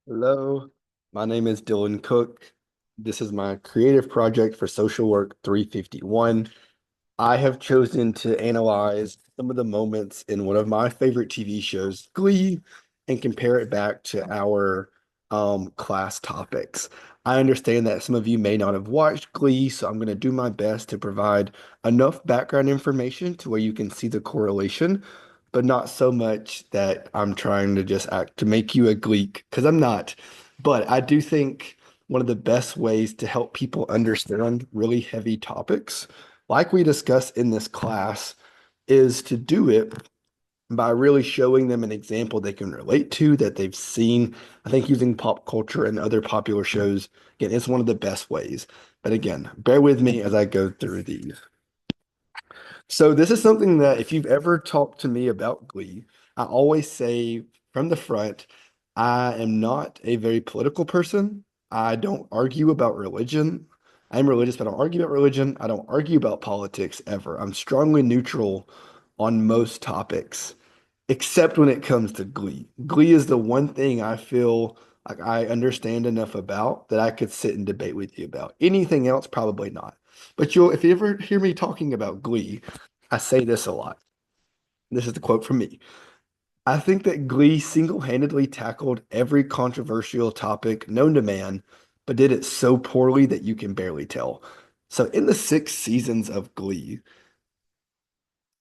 Hello, my name is Dylan Cook. This is my creative project for Social Work 351. I have chosen to analyze some of the moments in one of my favorite TV shows, Glee, and compare it back to our class topics. I understand that some of you may not have watched Glee, so I'm going to do my best to provide enough background information to where you can see the correlation, but not so much that I'm trying to just act to make you a Gleek, because I'm not. But I do think one of the best ways to help people understand really heavy topics like we discussed in this class, is to do it by really showing them an example they can relate to that they've seen. I think using pop culture and other popular shows, again, is one of the best ways. But again, bear with me as I go through these. So this is something that if you've ever talked to me about Glee, I always say from the front, I am not a very political person. I don't argue about religion. I'm religious, but I don't argue about religion. I don't argue about politics ever. I'm strongly neutral on most topics, except when it comes to Glee. Glee is the one thing I feel like I understand enough about that I could sit and debate with you about. Anything else, probably not. But if you ever hear me talking about Glee, I say this a lot. This is the quote from me. I think that Glee single-handedly tackled every controversial topic known to man, but did it so poorly that you can barely tell. So in the 6 seasons of Glee,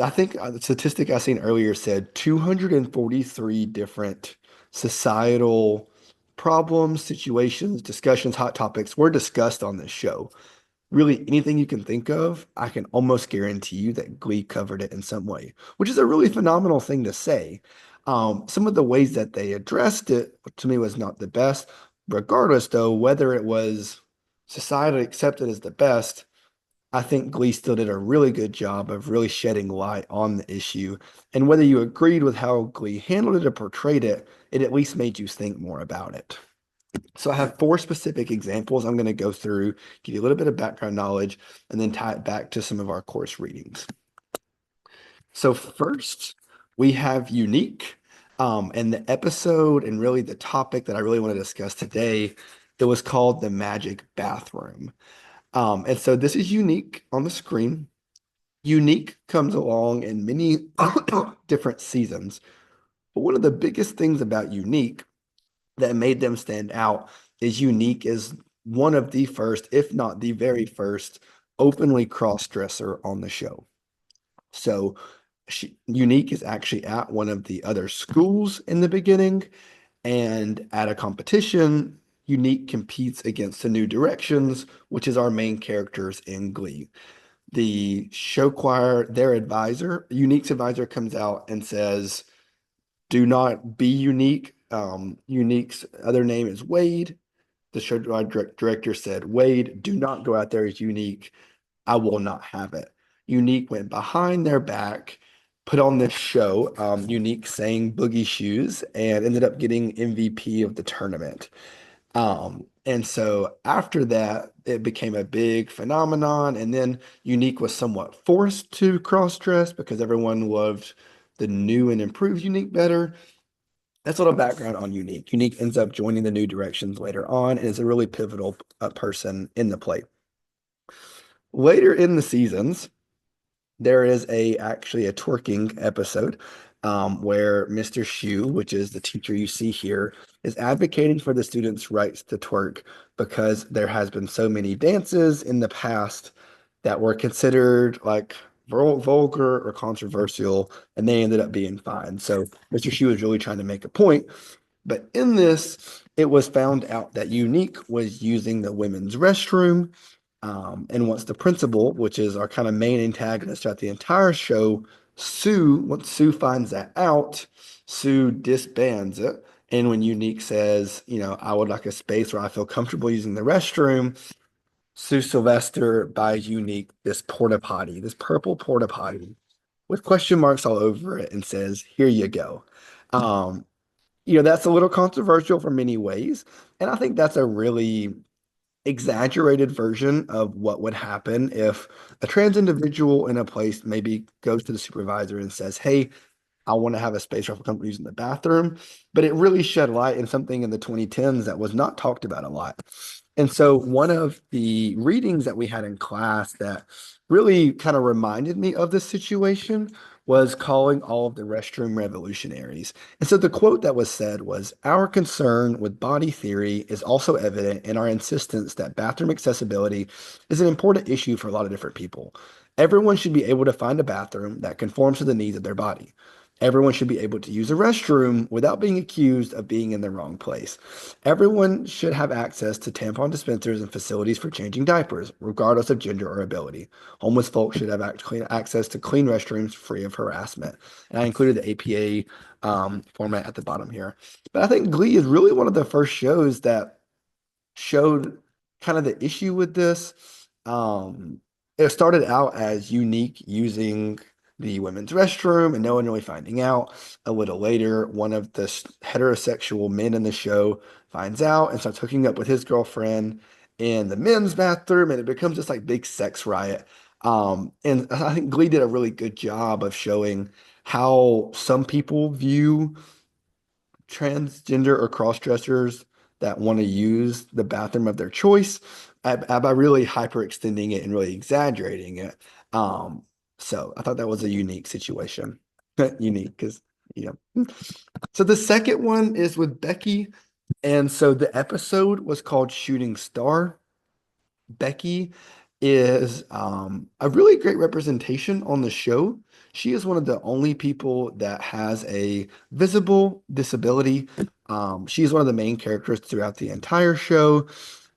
I think the statistic I seen earlier said 243 different societal problems, situations, discussions, hot topics were discussed on this show. Really, anything you can think of, I can almost guarantee you that Glee covered it in some way, which is a really phenomenal thing to say. Some of the ways that they addressed it to me was not the best. Regardless, though, whether it was society accepted as the best, I think Glee still did a really good job of really shedding light on the issue. And whether you agreed with how Glee handled it or portrayed it, it at least made you think more about it. So I have 4 specific examples I'm going to go through, give you a little bit of background knowledge, and then tie it back to some of our course readings. So first, we have Unique. And the episode and really the topic that I really want to discuss today, it was called The Magic Bathroom. And so this is Unique on the screen. Unique comes along in many different seasons. But one of the biggest things about Unique that made them stand out is Unique is one of the first, if not the very first, openly cross-dresser on the show. So Unique is actually at one of the other schools in the beginning, and at a competition, Unique competes against the New Directions, which is our main characters in Glee. The show choir, their advisor, Unique's advisor comes out and says, do not be Unique. Unique's other name is Wade. The show director said, Wade, do not go out there as Unique. I will not have it. Unique went behind their back, put on this show. Unique sang Boogie Shoes and ended up getting MVP of the tournament. And so after that, it became a big phenomenon. And then Unique was somewhat forced to cross dress because everyone loved the new and improved Unique better. That's a little background on Unique. Unique ends up joining the New Directions later on and is a really pivotal person in the play. Later in the seasons, there is actually a twerking episode where Mr. Shu, which is the teacher you see here, is advocating for the students' rights to twerk because there has been so many dances in the past that were considered like vulgar or controversial, and they ended up being fine. So Mr. Shu was really trying to make a point. But in this, it was found out that Unique was using the women's restroom. And once the principal, which is our kind of main antagonist throughout the entire show, once Sue finds that out, Sue disbands it. And when Unique says, I would like a space where I feel comfortable using the restroom, Sue Sylvester buys Unique this porta potty, this purple porta potty with question marks all over it and says, here you go. Um, that's a little controversial for many ways. And I think that's a really exaggerated version of what would happen if a trans individual in a place maybe goes to the supervisor and says, hey, I want to have a space where I feel comfortable using the bathroom. But it really shed light in something in the 2010s that was not talked about a lot. And so one of the readings that we had in class that really kind of reminded me of this situation was calling all of the restroom revolutionaries. And so the quote that was said was, "Our concern with body theory is also evident in our insistence that bathroom accessibility is an important issue for a lot of different people. Everyone should be able to find a bathroom that conforms to the needs of their body. Everyone should be able to use a restroom without being accused of being in the wrong place. Everyone should have access to tampon dispensers and facilities for changing diapers, regardless of gender or ability. Homeless folks should have access to clean restrooms free of harassment." And I included the APA format at the bottom here. But I think Glee is really one of the first shows that showed kind of the issue with this. It started out as Unique using the women's restroom and no one really finding out. A little later, one of the heterosexual men in the show finds out and starts hooking up with his girlfriend in the men's bathroom, and it becomes this like big sex riot. And I think Glee did a really good job of showing how some people view transgender or cross dressers that want to use the bathroom of their choice by really hyperextending it and really exaggerating it. Um, so I thought that was a unique situation. Unique because, you know. So the second one is with Becky. And so the episode was called Shooting Star. Becky is a really great representation on the show. She is one of the only people that has a visible disability. She is one of the main characters throughout the entire show.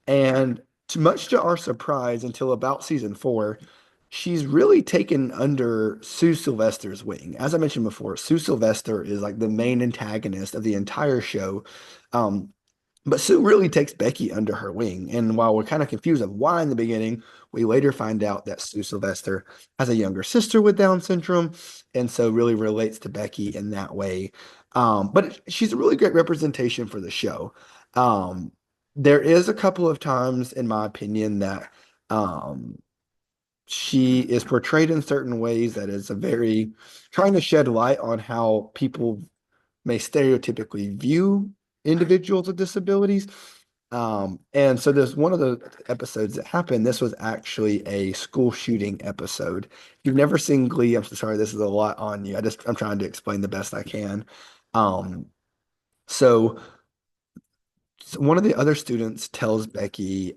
And much to our surprise, until about season 4, she's really taken under Sue Sylvester's wing. As I mentioned before, Sue Sylvester is like the main antagonist of the entire show. Um, but Sue really takes Becky under her wing. And while we're kind of confused of why in the beginning, we later find out that Sue Sylvester has a younger sister with Down syndrome, and so really relates to Becky in that way. But she's a really great representation for the show. Um, there is a couple of times, in my opinion, that um, she is portrayed in certain ways that is a very trying to shed light on how people may stereotypically view individuals with disabilities. And so there's one of the episodes that happened. This was actually a school shooting episode. If you've never seen Glee, I'm so sorry, this is a lot on you. I'm trying to explain the best I can. Um, so one of the other students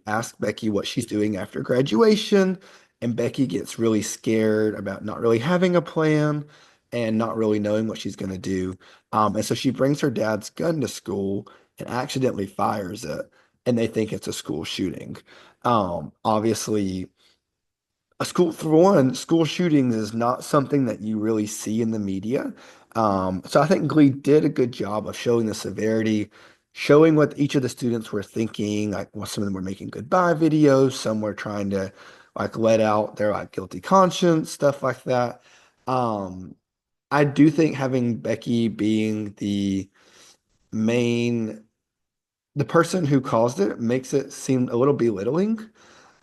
asks Becky what she's doing after graduation, and Becky gets really scared about not really having a plan and not really knowing what she's going to do. And so she brings her dad's gun to school and accidentally fires it, and they think it's a school shooting. Obviously, for one, school shootings is not something that you really see in the media. So I think Glee did a good job of showing the severity, showing what each of the students were thinking. Like, well, some of them were making goodbye videos, some were trying to like let out their like guilty conscience, stuff like that. Um, I do think having Becky being main, the person who caused it makes it seem a little belittling.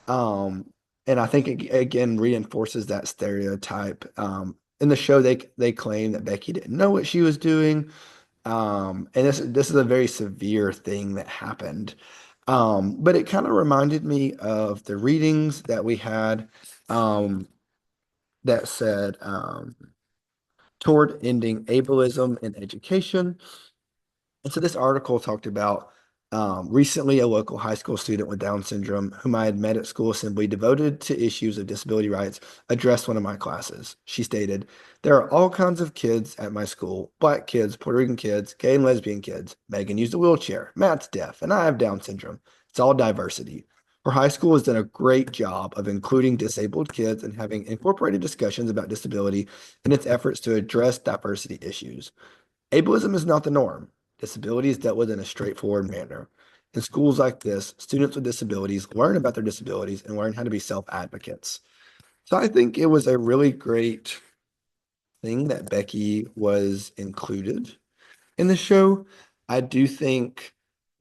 Um, and I think it again reinforces that stereotype. In the show, they claim that Becky didn't know what she was doing. And this is a very severe thing that happened. But it kind of reminded me of the readings that we had um, that said toward ending ableism in education. And so this article talked about recently a local high school student with Down syndrome whom I had met at school assembly devoted to issues of disability rights addressed one of my classes. She stated, "There are all kinds of kids at my school, Black kids, Puerto Rican kids, gay and lesbian kids. Megan used a wheelchair, Matt's deaf, and I have Down syndrome. It's all diversity." Her high school has done a great job of including disabled kids and having incorporated discussions about disability in its efforts to address diversity issues. Ableism is not the norm. Disability is dealt with in a straightforward manner. In schools like this, students with disabilities learn about their disabilities and learn how to be self-advocates. So I think it was a really great thing that Becky was included in the show. I do think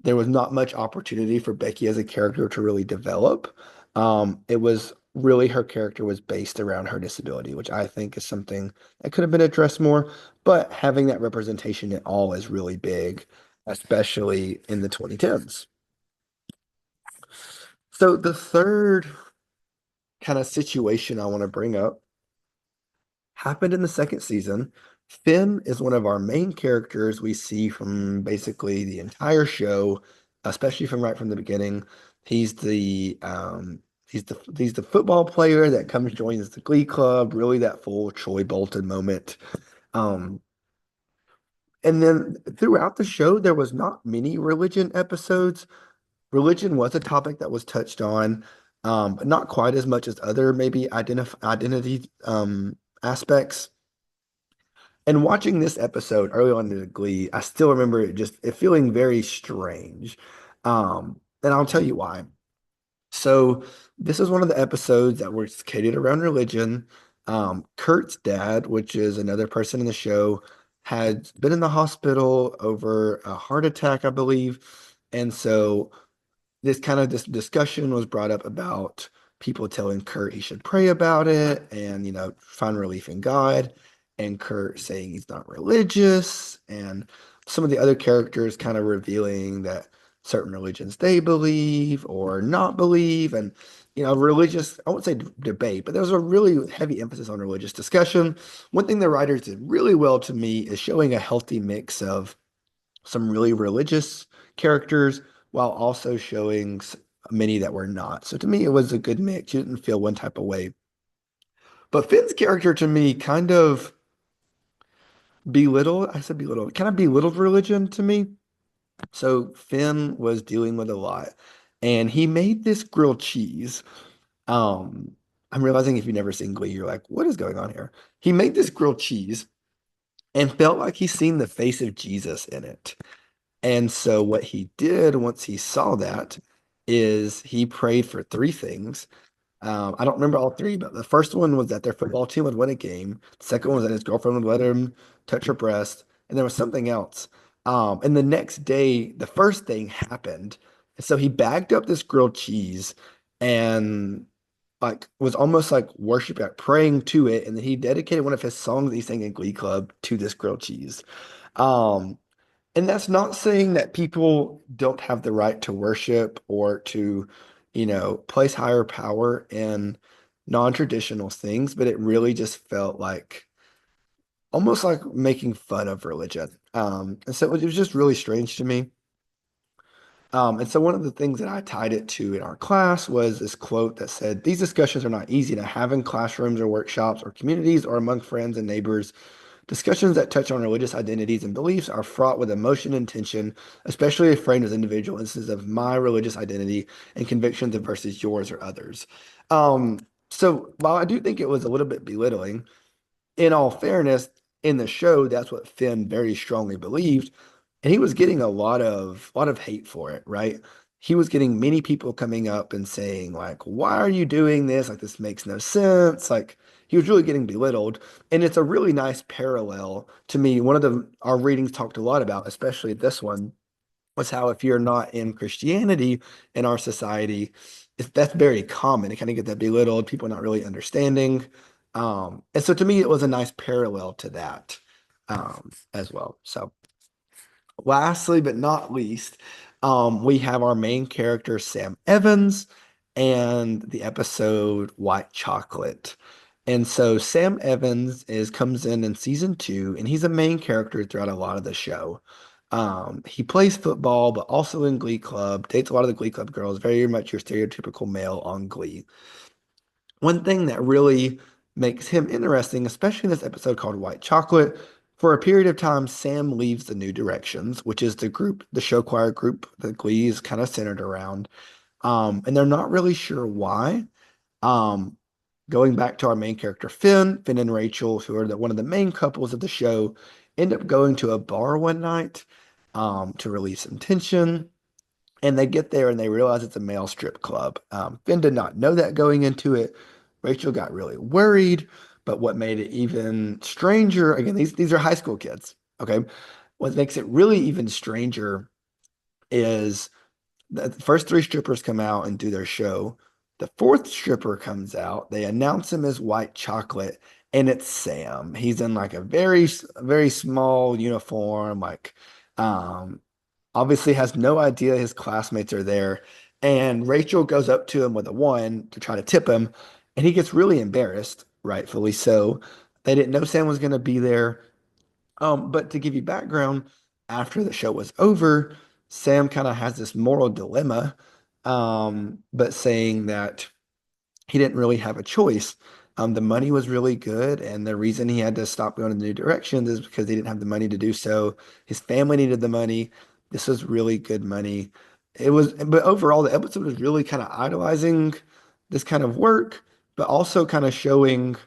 there was not much opportunity for Becky as a character to really develop. It was really her character was based around her disability, which I think is something that could have been addressed more. But having that representation at all is really big, especially in the 2010s. So the third kind of situation I want to bring up happened in the second season. Finn is one of our main characters we see from basically the entire show, especially from right from the beginning. He's the football player that comes joins the Glee Club, really that full Troy Bolton moment. Um, and then throughout the show, there was not many religion episodes. Religion was a topic that was touched on, but not quite as much as other maybe identity aspects. And watching this episode early on in Glee, I still remember it feeling very strange. And I'll tell you why. So this is one of the episodes that was catered around religion. Kurt's dad, which is another person in the show, had been in the hospital over a heart attack, I believe. And so this discussion was brought up about people telling Kurt he should pray about it and find relief in God, and Kurt saying he's not religious, and some of the other characters kind of revealing that certain religions they believe or not believe, and religious, I won't say debate, but there was a really heavy emphasis on religious discussion. One thing the writers did really well to me is showing a healthy mix of some really religious characters while also showing many that were not. So to me, it was a good mix. You didn't feel one type of way. But Finn's character to me kind of kind of belittled religion to me. So Finn was dealing with a lot, and he made this grilled cheese. Um, I'm realizing if you've never seen Glee, you're like, what is going on here? He made this grilled cheese and felt like he's seen the face of Jesus in it. And so what he did once he saw that is he prayed for three things. I don't remember all three, but the first one was that their football team would win a game. The second one was that his girlfriend would let him touch her breast, and there was something else. And the next day, the first thing happened. And so he bagged up this grilled cheese and like was almost like worshiping, like praying to it. And then he dedicated one of his songs that he sang in Glee Club to this grilled cheese. Um, and that's not saying that people don't have the right to worship or to, place higher power in non-traditional things, but it really just felt like almost like making fun of religion. And so it was just really strange to me. And so one of the things that I tied it to in our class was this quote that said, "These discussions are not easy to have in classrooms or workshops or communities or among friends and neighbors. Discussions that touch on religious identities and beliefs are fraught with emotion and tension, especially if framed as individual instances of my religious identity and convictions versus yours or others." Um, so while I do think it was a little bit belittling, in all fairness, in the show, that's what Finn very strongly believed, and he was getting a lot of hate for it, right? He was getting many people coming up and saying like, "Why are you doing this? Like this makes no sense." Like he was really getting belittled, and it's a really nice parallel to me. One of the our readings talked a lot about, especially this one, was how if you're not in Christianity in our society, that's very common to kind of get that belittled, people not really understanding. And so to me, it was a nice parallel to that as well. So lastly, but not least, we have our main character, Sam Evans, and the episode White Chocolate. And so Sam Evans comes in season two, and he's a main character throughout a lot of the show. He plays football, but also in Glee Club, dates a lot of the Glee Club girls, very much your stereotypical male on Glee. One thing that really makes him interesting, especially in this episode called White Chocolate, for a period of time, Sam leaves the New Directions, which is the group, the show choir group that Glee is kind of centered around. And they're not really sure why. Um, Going back to our main character, Finn and Rachel, who are one of the main couples of the show, end up going to a bar one night to release some tension. And they get there and they realize it's a male strip club. Finn did not know that going into it. Rachel got really worried, but what made it even stranger, again, these are high school kids, okay? What makes it really even stranger is the first three strippers come out and do their show. The fourth stripper comes out. They announce him as White Chocolate, and it's Sam. He's in like a very small uniform, like um, obviously has no idea his classmates are there. And Rachel goes up to him with a one to try to tip him, and he gets really embarrassed, rightfully so. They didn't know Sam was going to be there. But to give you background, after the show was over, Sam kind of has this moral dilemma, but saying that he didn't really have a choice. The money was really good, and the reason he had to stop going in new directions is because he didn't have the money to do so. His family needed the money. This was really good money. But overall, the episode was really kind of idolizing this kind of work, but also kind of showing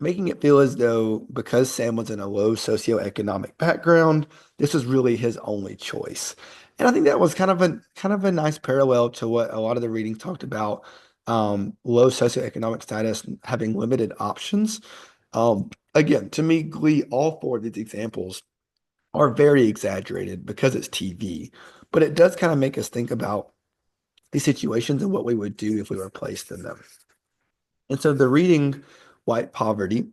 making it feel as though because Sam was in a low socioeconomic background, this was really his only choice. And I think that was kind of a nice parallel to what a lot of the readings talked about, low socioeconomic status having limited options. Again, to me, Glee, all four of these examples are very exaggerated because it's TV, but it does kind of make us think about these situations and what we would do if we were placed in them. And so the reading White Poverty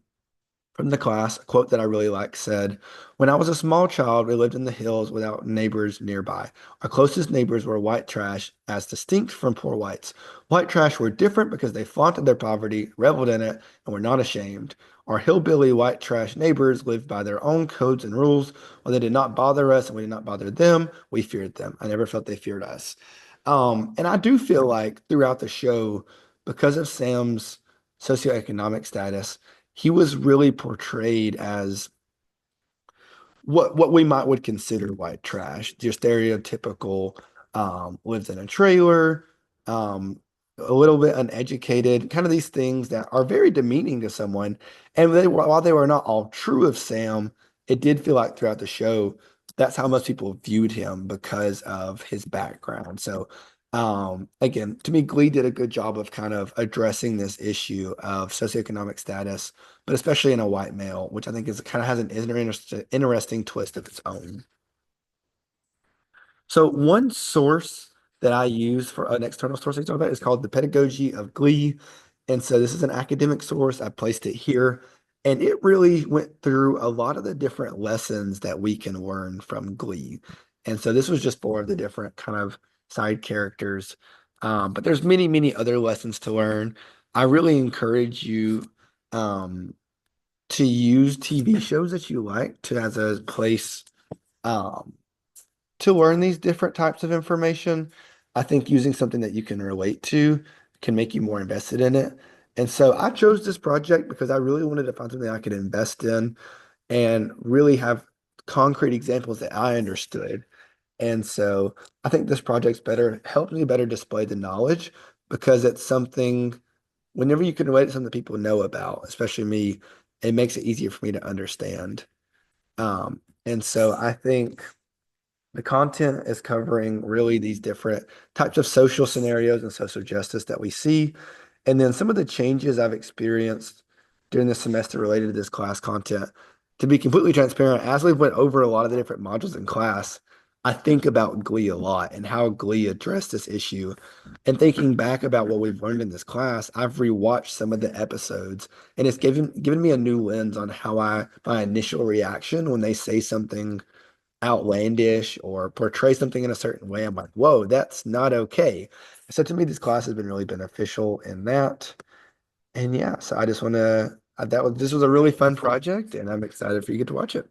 from the class, a quote that I really like said, "When I was a small child, we lived in the hills without neighbors nearby. Our closest neighbors were white trash, as distinct from poor whites. White trash were different because they flaunted their poverty, reveled in it, and were not ashamed. Our hillbilly white trash neighbors lived by their own codes and rules. While they did not bother us and we did not bother them, we feared them. I never felt they feared us." And I do feel like throughout the show, because of Sam's socioeconomic status, he was really portrayed as what we might would consider white trash, your stereotypical lives in a trailer, um, a little bit uneducated, kind of these things that are very demeaning to someone. And while they were not all true of Sam, it did feel like throughout the show, that's how most people viewed him because of his background. So again, to me, Glee did a good job of kind of addressing this issue of socioeconomic status, but especially in a white male, which I think is kind of has an interesting twist of its own. So one source that I use for an external source I talk about is called The Pedagogy of Glee. And so this is an academic source. I placed it here. And it really went through a lot of the different lessons that we can learn from Glee. And so this was just four of the different kind of side characters. But there's many other lessons to learn. I really encourage you to use TV shows that you like to as a place um, to learn these different types of information. I think using something that you can relate to can make you more invested in it. And so I chose this project because I really wanted to find something I could invest in and really have concrete examples that I understood. And so I think this project's better, helps me better display the knowledge because it's something, whenever you can relate to something people know about, especially me, it makes it easier for me to understand. And so I think the content is covering really these different types of social scenarios and social justice that we see. And then some of the changes I've experienced during the semester related to this class content. To be completely transparent, as we went over a lot of the different modules in class, I think about Glee a lot and how Glee addressed this issue. And thinking back about what we've learned in this class, I've rewatched some of the episodes and it's given me a new lens on how my initial reaction when they say something outlandish or portray something in a certain way, I'm like, whoa, that's not okay. So to me, this class has been really beneficial in that. And yeah, so I just want to, this was a really fun project and I'm excited for you to get to watch it.